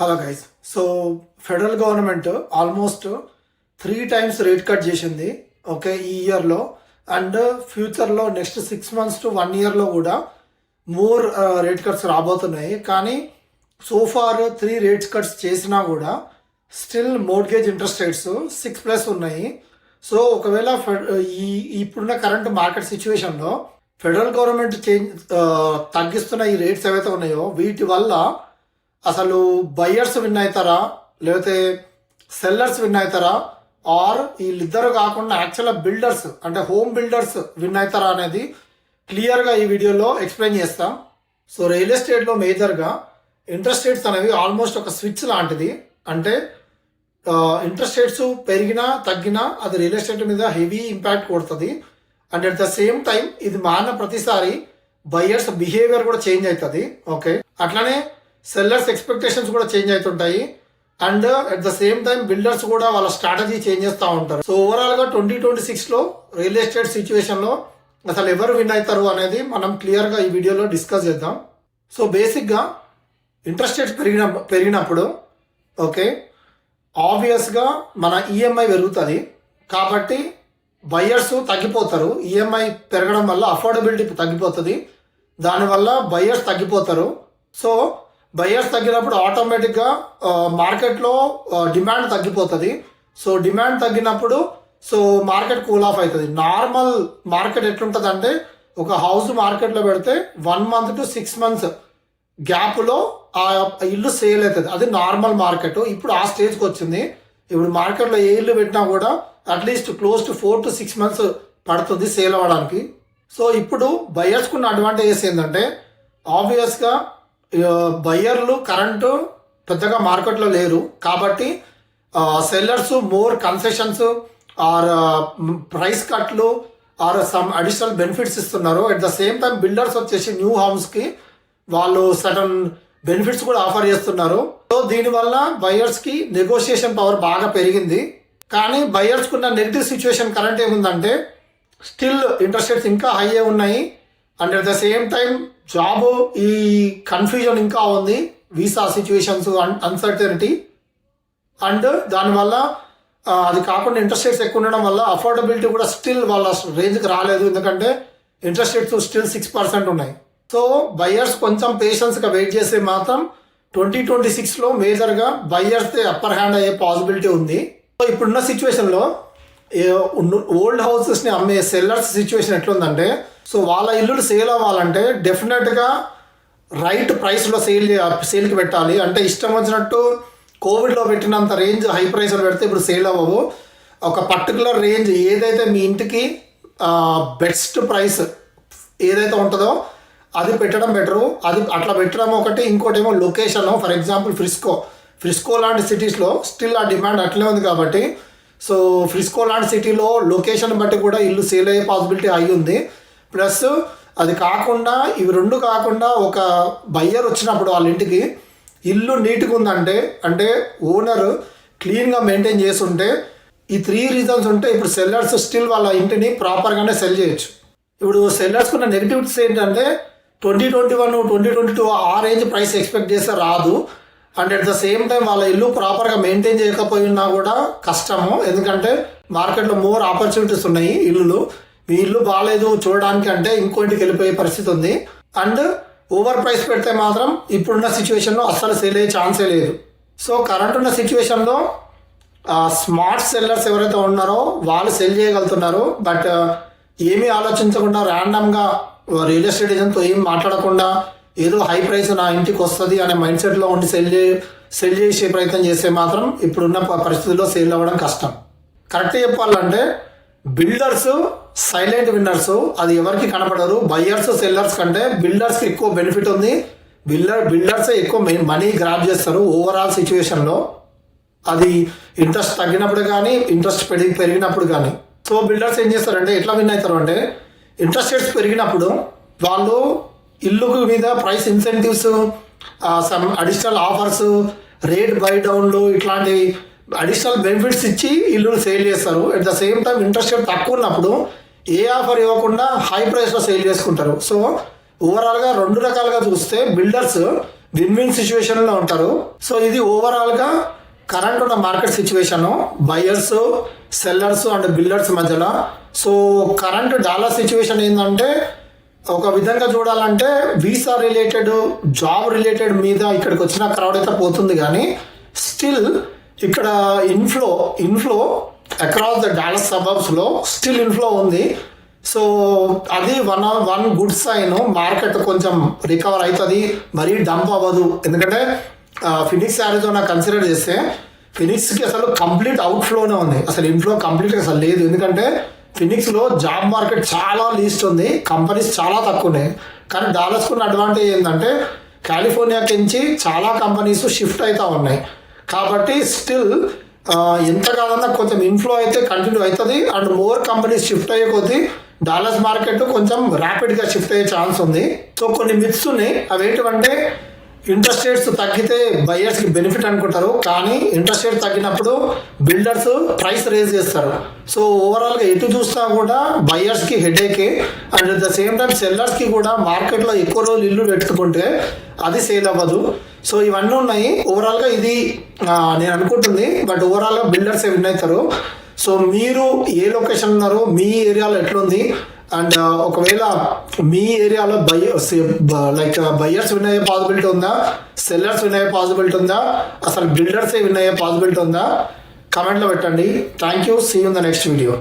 Hello guys. So federal government almost 3 times rate cut చేసింది okay ఈ ఇయర్లో. And ఫ్యూచర్లో నెక్స్ట్ 6 months to 1 yearలో కూడా మోర్ రేట్ కట్స్ రాబోతున్నాయి. కానీ సో ఫార్ 3 రేట్ కట్స్ చేసినా కూడా స్టిల్ మోర్ట్గేజ్ ఇంట్రెస్ట్ రేట్స్ 6+ ఉన్నాయి. సో ఒకవేళ ఇప్పుడున్న కరెంట్ మార్కెట్ సిచ్యువేషన్లో ఫెడరల్ గవర్నమెంట్ తగ్గిస్తున్న ఈ రేట్స్ ఏవైతే ఉన్నాయో వీటి వల్ల అసలు బయ్యర్స్ విన్ అవుతారా లేకపోతే సెల్లర్స్ విన్ అవుతారా ఆర్ వీళ్ళిద్దరు కాకుండా యాక్చువల్గా బిల్డర్స్ అంటే హోమ్ బిల్డర్స్ విన్ అవుతారా అనేది క్లియర్గా ఈ వీడియోలో ఎక్స్ప్లెయిన్ చేస్తాం. సో రియల్ ఎస్టేట్లో మేజర్గా ఇంట్రెస్ట్ రేట్స్ అనేవి ఆల్మోస్ట్ ఒక స్విచ్ లాంటిది. అంటే ఇంట్రెస్ట్ రేట్స్ పెరిగినా తగ్గినా అది రియల్ ఎస్టేట్ మీద హెవీ ఇంపాక్ట్ కొడుతుంది. And at the same time ఇది మారిన ప్రతిసారి బయ్యర్స్ బిహేవియర్ కూడా చేంజ్ అవుతుంది. ఓకే, అట్లానే సెల్లర్స్ ఎక్స్పెక్టేషన్స్ కూడా చేంజ్ అవుతుంటాయి. And at the same time builders కూడా వాళ్ళ స్ట్రాటజీ చేంజ్ చేస్తూ ఉంటారు. సో ఓవరాల్గా 2026లో రియల్ ఎస్టేట్ సిచ్యువేషన్లో అసలు ఎవరు విన్ అవుతారు అనేది మనం క్లియర్గా ఈ వీడియోలో డిస్కస్ చేద్దాం. సో బేసిక్గా ఇంట్రెస్ట్ రేట్స్ పెరిగినప్పుడు ఓకే ఆబ్వియస్గా మన ఈఎంఐ పెరుగుతుంది కాబట్టి బయ్యర్స్ తగ్గిపోతారు. ఈఎంఐ పెరగడం వల్ల అఫోర్డబిలిటీ తగ్గిపోతుంది, దానివల్ల బయ్యర్స్ తగ్గిపోతారు. సో బయ్యర్స్ తగ్గినప్పుడు ఆటోమేటిక్గా మార్కెట్లో డిమాండ్ తగ్గిపోతుంది. సో డిమాండ్ తగ్గినప్పుడు సో మార్కెట్ కూల్ ఆఫ్ అవుతుంది. నార్మల్ మార్కెట్ ఎట్లుంటుంది అంటే ఒక హౌస్ మార్కెట్లో పెడితే 1 month to 6 months గ్యాప్లో ఆ ఇల్లు సేల్ అవుతుంది. అది నార్మల్ మార్కెట్. ఇప్పుడు ఆ స్టేజ్కి వచ్చింది. ఇప్పుడు మార్కెట్లో ఏ ఇల్లు పెట్టినా కూడా at least close to 4 to 6 months పడుతుంది సేల్ అవ్వడానికి. సో ఇప్పుడు బయ్యర్స్కున్న అడ్వాంటేజెస్ ఏంటంటే ఆబ్వియస్గా బయ్యర్లు కరెంటు పెద్దగా మార్కెట్లో లేరు కాబట్టి sellers more concessions or price కట్లు ఆర్ సమ్ అడిషనల్ బెనిఫిట్స్ ఇస్తున్నారు. At the same time builders వచ్చేసి న్యూ హౌస్కి వాళ్ళు సడన్ బెనిఫిట్స్ కూడా ఆఫర్ చేస్తున్నారు. సో దీనివల్ల బయ్యర్స్కి నెగోషియేషన్ పవర్ బాగా పెరిగింది. కానీ బయ్యర్స్కున్న నెగిటివ్ సిచ్యువేషన్ కరెంట్ ఏముందంటే స్టిల్ ఇంట్రెస్ట్ రేట్స్ ఇంకా హైయే ఉన్నాయి. And at the same time job ఈ కన్ఫ్యూజన్ ఇంకా ఉంది, వీసా సిచ్యువేషన్స్ అన్సర్టనిటీ. అండ్ దానివల్ల అది కాకుండా ఇంట్రెస్ట్ రేట్స్ ఎక్కువ ఉండడం వల్ల అఫోర్డబిలిటీ కూడా స్టిల్ వాళ్ళ రేంజ్కి రాలేదు. ఎందుకంటే ఇంట్రెస్ట్ రేట్స్ స్టిల్ 6% ఉన్నాయి. సో బయ్యర్స్ కొంచెం పేషెన్స్గా వెయిట్ చేస్తే మాత్రం 2026లో మేజర్గా బయ్యర్స్ అప్పర్ హ్యాండ్ అయ్యే పాసిబిలిటీ ఉంది. సో ఇప్పుడున్న సిచ్యువేషన్లో ఓల్డ్ హౌసెస్ని అమ్మే సెల్లర్స్ సిచ్యువేషన్ ఎట్లుందంటే సో వాళ్ళ ఇల్లులు సేల్ అవ్వాలంటే డెఫినెట్గా రైట్ ప్రైస్లో సేల్కి పెట్టాలి. అంటే ఇష్టం వచ్చినట్టు కోవిడ్లో పెట్టినంత రేంజ్ హై ప్రైస్లో పెడితే ఇప్పుడు సేల్ అవ్వవు. ఒక పర్టికులర్ రేంజ్ ఏదైతే మీ ఇంటికి బెస్ట్ ప్రైస్ ఏదైతే ఉంటుందో అది పెట్టడం బెటరు. అది అట్లా పెట్టడం ఒకటి. ఇంకోటి ఏమో లొకేషన్. ఫర్ ఎగ్జాంపుల్ ఫ్రిస్కో లాంటి సిటీస్లో స్టిల్ ఆ డిమాండ్ అట్లే ఉంది కాబట్టి సో ఫ్రిస్కో లాంటి సిటీలో లొకేషన్ బట్టి కూడా ఇల్లు సేల్ అయ్యే పాసిబిలిటీ అయి ఉంది. ప్లస్ అది కాకుండా ఇవి రెండు కాకుండా ఒక బయ్యర్ వచ్చినప్పుడు వాళ్ళ ఇంటికి ఇల్లు నీట్గా ఉందంటే అంటే ఓనర్ క్లీన్గా మెయింటైన్ చేస్తుంటే ఈ 3 reasons ఉంటే ఇప్పుడు సెల్లర్స్ స్టిల్ వాళ్ళ ఇంటిని ప్రాపర్గానే సెల్ చేయొచ్చు. ఇప్పుడు సెల్లర్స్కున్న నెగిటివిటీస్ ఏంటంటే 2021, 2022 ఆ రేంజ్ ప్రైస్ ఎక్స్పెక్ట్ చేస్తే రాదు. And at the same time వాళ్ళ ఇల్లు ప్రాపర్గా మెయింటైన్ చేయకపోయినా కూడా కష్టము. ఎందుకంటే మార్కెట్లో మోర్ ఆపర్చునిటీస్ ఉన్నాయి. మీ ఇల్లు బాగాలేదు చూడడానికి అంటే ఇంకో ఇంటికి వెళ్ళిపోయే పరిస్థితి ఉంది. అండ్ ఓవర్ ప్రైస్ పెడితే మాత్రం ఇప్పుడున్న సిచ్యువేషన్లో అస్సలు సేల్ అయ్యే ఛాన్సే లేదు. సో కరెంట్ ఉన్న సిచ్యువేషన్లో స్మార్ట్ సెల్లర్స్ ఎవరైతే ఉన్నారో వాళ్ళు సెల్ చేయగలుగుతున్నారు. బట్ ఏమీ ఆలోచించకుండా ర్యాండమ్గా రియల్ ఎస్టేట్ ఏజెంట్తో ఏం మాట్లాడకుండా ఏదో హై ప్రైస్ నా ఇంటికి వస్తుంది అనే మైండ్ సెట్లో ఉండి సెల్ చేసే ప్రయత్నం చేస్తే మాత్రం ఇప్పుడున్న పరిస్థితుల్లో సేల్ అవ్వడం కష్టం. కరెక్ట్గా చెప్పాలంటే బిల్డర్స్ సైలెంట్ విన్నర్స్. అది ఎవరికి కనపడరు. బయ్యర్స్ సెల్లర్స్ కంటే బిల్డర్స్కి ఎక్కువ బెనిఫిట్ ఉంది. బిల్డర్స్ ఎక్కువ మనీ గ్రాప్ చేస్తారు ఓవరాల్ సిచ్యువేషన్లో. అది ఇంట్రెస్ట్ తగ్గినప్పుడు కానీ ఇంట్రెస్ట్ పెరిగినప్పుడు కానీ. సో బిల్డర్స్ ఏం చేస్తారంటే ఎట్లా విన్ అవుతారు అంటే ఇంట్రెస్ట్ రేట్స్ పెరిగినప్పుడు వాళ్ళు ఇల్లు మీద price incentives, some additional offers, rate buy డౌన్లు ఇట్లాంటి అడిషనల్ బెనిఫిట్స్ ఇచ్చి ఇల్లును సేల్ చేస్తారు. At the same time interest rate తక్కువ ఉన్నప్పుడు ఏ ఆఫర్ ఇవ్వకుండా హై ప్రైస్లో సేల్ చేసుకుంటారు. సో ఓవరాల్గా 2 రకాలుగా చూస్తే బిల్డర్స్ విన్ విన్ సిచ్యువేషన్ లో ఉంటారు. సో ఇది ఓవరాల్ గా కరెంట్ ఉన్న market situation, buyers, sellers and builders మధ్యలో. సో కరెంట్ డాలర్ సిచ్యువేషన్ ఏంటంటే, ఒక విధంగా చూడాలంటే వీసా రిలేటెడ్, జాబ్ రిలేటెడ్ మీద ఇక్కడికి వచ్చిన క్రౌడ్ అయితే పోతుంది, కానీ స్టిల్ ఇక్కడ inflow across the Dallas suburbs లో స్టిల్ ఇన్ఫ్లో ఉంది. సో అది వన్ గుడ్ సైన్. మార్కెట్ కొంచెం రికవర్ అవుతుంది, మరీ డంప్ అవ్వదు. ఎందుకంటే ఫినిక్స్, అరిజోనా కన్సిడర్ చేస్తే ఫినిక్స్కి అసలు కంప్లీట్ అవుట్ఫ్లోనే ఉంది, అసలు ఇన్ఫ్లో కంప్లీట్గా అసలు లేదు. ఎందుకంటే ఫినిక్స్లో జాబ్ మార్కెట్ చాలా లీస్ట్ ఉంది, కంపెనీస్ చాలా తక్కువ ఉన్నాయి. కానీ డాలర్స్కు ఉన్న అడ్వాంటేజ్ ఏంటంటే కాలిఫోర్నియాకి నుంచి చాలా కంపెనీస్ షిఫ్ట్ అవుతూ ఉన్నాయి. కాబట్టి స్టిల్ ఎంత కాదన్నా కొంచెం ఇన్ఫ్లో అయితే కంటిన్యూ అవుతుంది. అండ్ మోర్ కంపెనీస్ షిఫ్ట్ అయ్యే కొద్దీ డాలర్స్ మార్కెట్ కొంచెం ర్యాపిడ్గా షిఫ్ట్ అయ్యే ఛాన్స్ ఉంది. సో కొన్ని మిత్స్ ఉన్నాయి, అవి ఏంటంటే ఇంట్రెస్ట్ రేట్స్ తగ్గితే బయర్స్కి బెనిఫిట్ అనుకుంటారు, కానీ ఇంట్రెస్ట్ రేట్ తగ్గినప్పుడు బిల్డర్స్ ప్రైస్ రేజ్ చేస్తారు. సో ఓవరాల్గా ఎటు చూసినా కూడా బయర్స్కి headache. And at the same time సెల్లర్స్కి కూడా మార్కెట్లో ఎక్కువ రోజులు ఇల్లు పెట్టుకుంటే అది సేల్ అవ్వదు. సో ఇవన్నీ ఉన్నాయి. ఓవరాల్గా ఇది నేను అనుకుంటుంది, బట్ ఓవరాల్గా బిల్డర్స్ విన్ అవుతారు. సో మీరు ఏ లొకేషన్ ఉన్నారో, మీ ఏరియాలో ఎట్లుంది, అండ్ ఒకవేళ మీ ఏరియాలో బయర్స్ విన్ అయ్యే పాసిబిలిటీ ఉందా, సెల్లర్స్ విన్ అయ్యే పాసిబిలిటీ ఉందా, అసలు బిల్డర్సే విన్ అయ్యే పాసిబిలిటీ ఉందా, కమెంట్లో పెట్టండి. Thank you. See you in the next video.